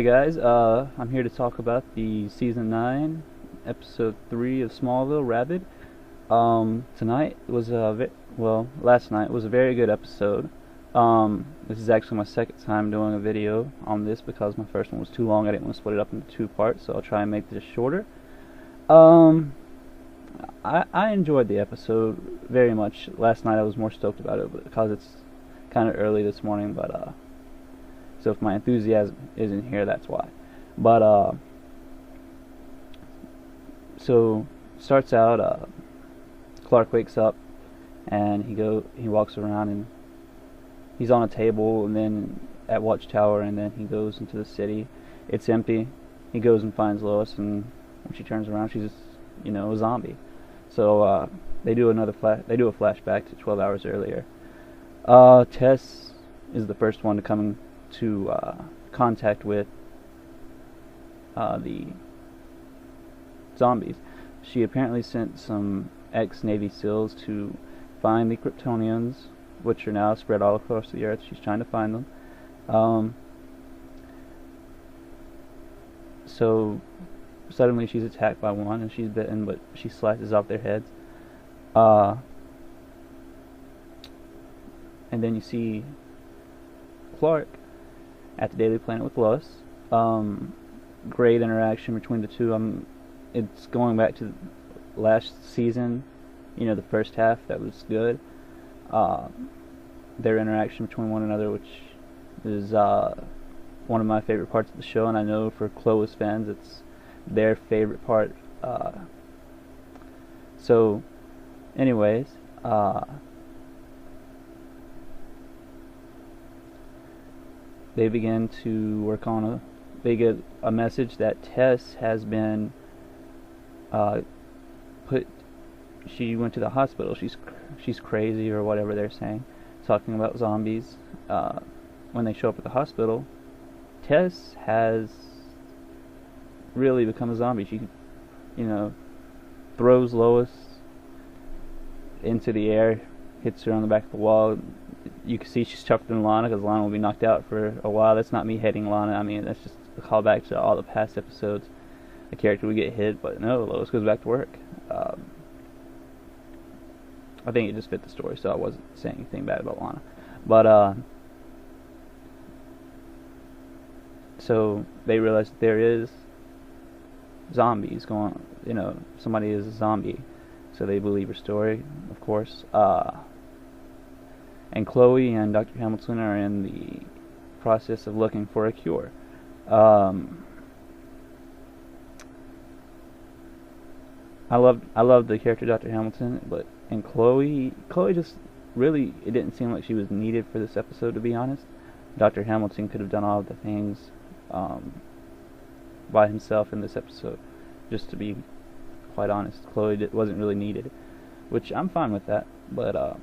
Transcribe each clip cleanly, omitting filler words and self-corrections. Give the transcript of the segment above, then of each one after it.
Hey guys, I'm here to talk about the Season 9, Episode 3 of Smallville Rabid. Tonight was last night was a very good episode. This is actually my second time doing a video on this because my first one was too long. I didn't want to split it up into two parts, so I'll try and make this shorter. I enjoyed the episode very much. Last night I was more stoked about it because it's kind of early this morning, but so if my enthusiasm isn't here, that's why. But so starts out. Clark wakes up and he walks around and he's on a table and then at Watchtower, and then he goes into the city. It's empty. He goes and finds Lois, and when she turns around, she's a zombie. So they do a flashback to 12 hours earlier. Tess is the first one to come to contact with the zombies. She apparently sent some ex-Navy SEALs to find the Kryptonians, which are now spread all across the earth. She's trying to find them. So suddenly she's attacked by one and she's bitten, but she slices off their heads. And then you see Clark at the Daily Planet with Lois. Great interaction between the two. It's going back to last season, the first half. That was good. Their interaction between one another, which is one of my favorite parts of the show, and I know for Chloe's fans it's their favorite part. So anyways, they begin to work on they get a message that Tess has been she went to the hospital. She's crazy or whatever they're saying, talking about zombies. When they show up at the hospital, Tess has really become a zombie. She throws Lois into the air, hits her on the back of the wall. You can see she's tougher than Lana, because Lana will be knocked out for a while. That's not me hating Lana. I mean, that's just a callback to all the past episodes. A character would get hit, but no, Lois goes back to work. I think it just fit the story, so I wasn't saying anything bad about Lana. But so they realize that there is zombies going on. Somebody is a zombie, so they believe her story, of course. And Chloe and Dr. Hamilton are in the process of looking for a cure. I loved the character Dr. Hamilton, but in Chloe just really, it didn't seem like she was needed for this episode, to be honest. Dr. Hamilton could have done all of the things by himself in this episode. Just to be quite honest, Chloe wasn't really needed, which I'm fine with that. But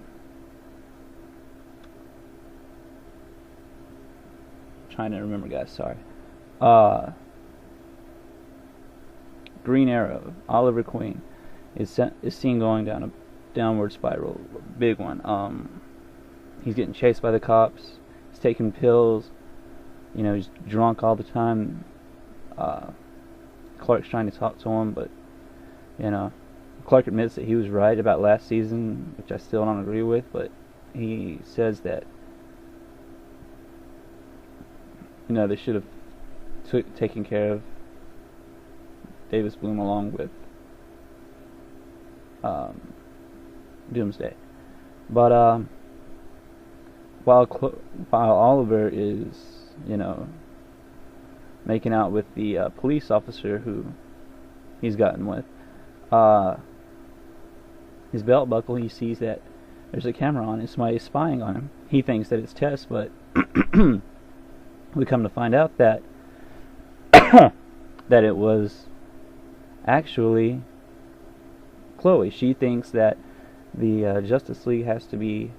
trying to remember, guys. Sorry. Green Arrow, Oliver Queen, is seen going down a downward spiral, big one. He's getting chased by the cops. He's taking pills. He's drunk all the time. Clark's trying to talk to him, but Clark admits that he was right about last season, which I still don't agree with. But he says that they should have taken care of Davis Bloom along with Doomsday. But while Oliver is making out with the police officer who he's gotten with, his belt buckle, he sees that there's a camera on it. Somebody's spying on him. He thinks that it's Tess, but we come to find out that that it was actually Chloe. She thinks that the Justice League has to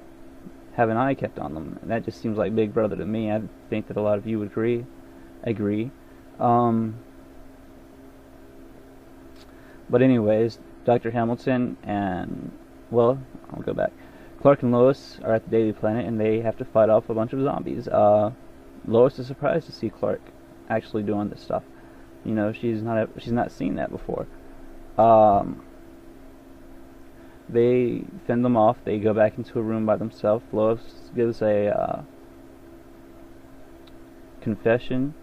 have an eye kept on them, and that just seems like Big Brother to me. I think that a lot of you would agree. But anyways, Dr. Hamilton and I'll go back. Clark and Lois are at the Daily Planet, and they have to fight off a bunch of zombies. Lois is surprised to see Clark actually doing this stuff. You know, she's not seen that before. Um, they fend them off. They go back into a room by themselves. Lois gives a confession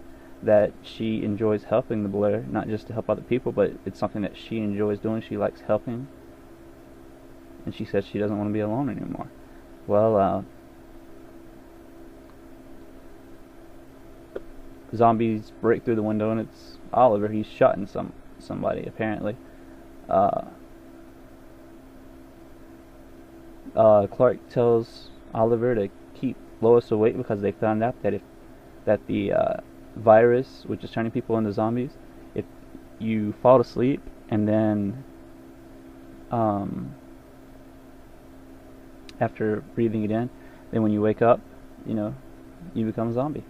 that she enjoys helping the Blur, not just to help other people, but it's something that she enjoys doing. She likes helping, and she says she doesn't want to be alone anymore. Well, zombies break through the window, and it's Oliver. He's shotting somebody apparently. Clark tells Oliver to keep Lois awake because they found out that the virus, which is turning people into zombies, if you fall asleep and then after breathing it in, then when you wake up, you become a zombie.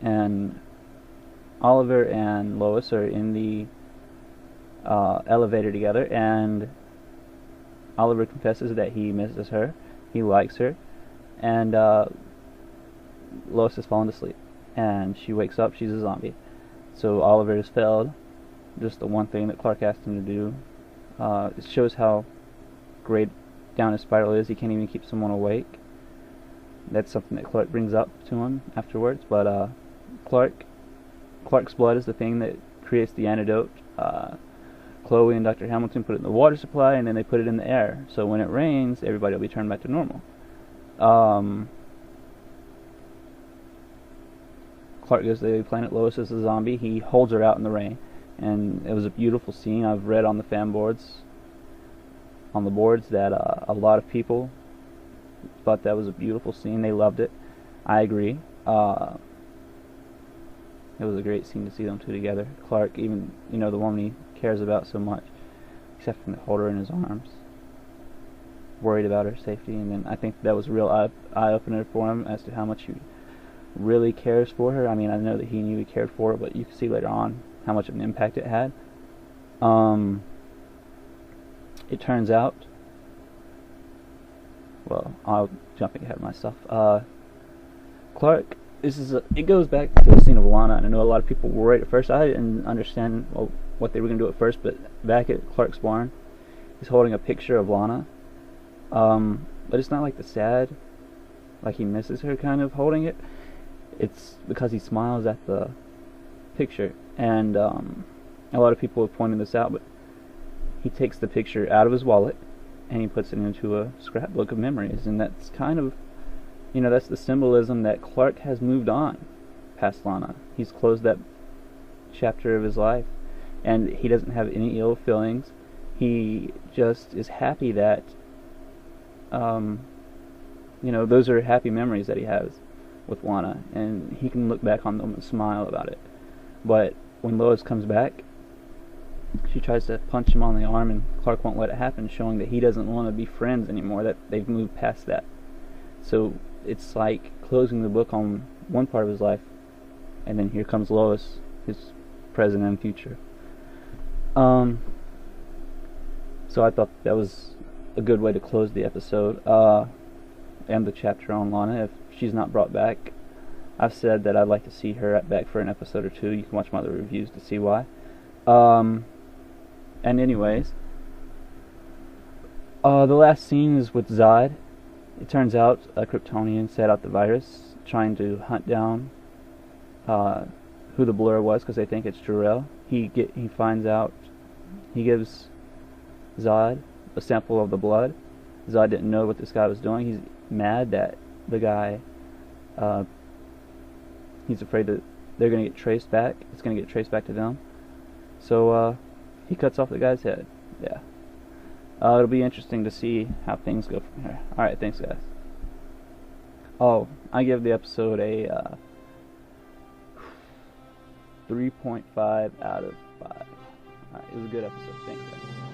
And Oliver and Lois are in the elevator together, and Oliver confesses that he misses her, he likes her, and Lois has fallen asleep, and she wakes up, she's a zombie. So Oliver has failed just the one thing that Clark asked him to do. It shows how great down his spiral is. He can't even keep someone awake. That's something that Clark brings up to him afterwards. But Clark's blood is the thing that creates the antidote. Chloe and Dr. Hamilton put it in the water supply, and then they put it in the air. So when it rains, everybody will be turned back to normal. Clark goes to the planet. Lois is a zombie. He holds her out in the rain, and it was a beautiful scene. I've read on the boards that a lot of people thought that was a beautiful scene. They loved it. I agree. It was a great scene to see them two together. Clark, even the woman he cares about so much, except for to hold her in his arms, worried about her safety. And then I think that was a real eye-opener for him as to how much he really cares for her. I mean, I know that he knew he cared for her, but you can see later on how much of an impact it had. It turns out, well, I'm jumping ahead of myself. Clark, it goes back to the scene of Lana, and I know a lot of people were worried at first. I didn't understand what they were going to do at first, but back at Clark's barn, he's holding a picture of Lana. But it's not like the sad, like he misses her kind of holding it. It's because he smiles at the picture, and a lot of people have pointed this out, but he takes the picture out of his wallet and he puts it into a scrapbook of memories, and that's kind of, that's the symbolism that Clark has moved on past Lana. He's closed that chapter of his life, and he doesn't have any ill feelings. He just is happy that, those are happy memories that he has with Lana, and he can look back on them and smile about it. But when Lois comes back, she tries to punch him on the arm, and Clark won't let it happen, showing that he doesn't want to be friends anymore, that they've moved past that. So it's like closing the book on one part of his life, and then here comes Lois, his present and future. So I thought that was a good way to close the episode, and the chapter on Lana. If she's not brought back, I've said that I'd like to see her back for an episode or two. You can watch my other reviews to see why. And anyways, the last scene is with Zod. It turns out a Kryptonian set out the virus, trying to hunt down who the Blur was, because they think it's Jor-El. He finds out. He gives Zod a sample of the blood. Zod didn't know what this guy was doing. He's mad that the guy. He's afraid that they're going to get traced back. It's going to get traced back to them. So he cuts off the guy's head. Yeah. It'll be interesting to see how things go from here. Alright, thanks guys. Oh, I give the episode a 3.5 out of 5. Alright, it was a good episode. Thanks guys.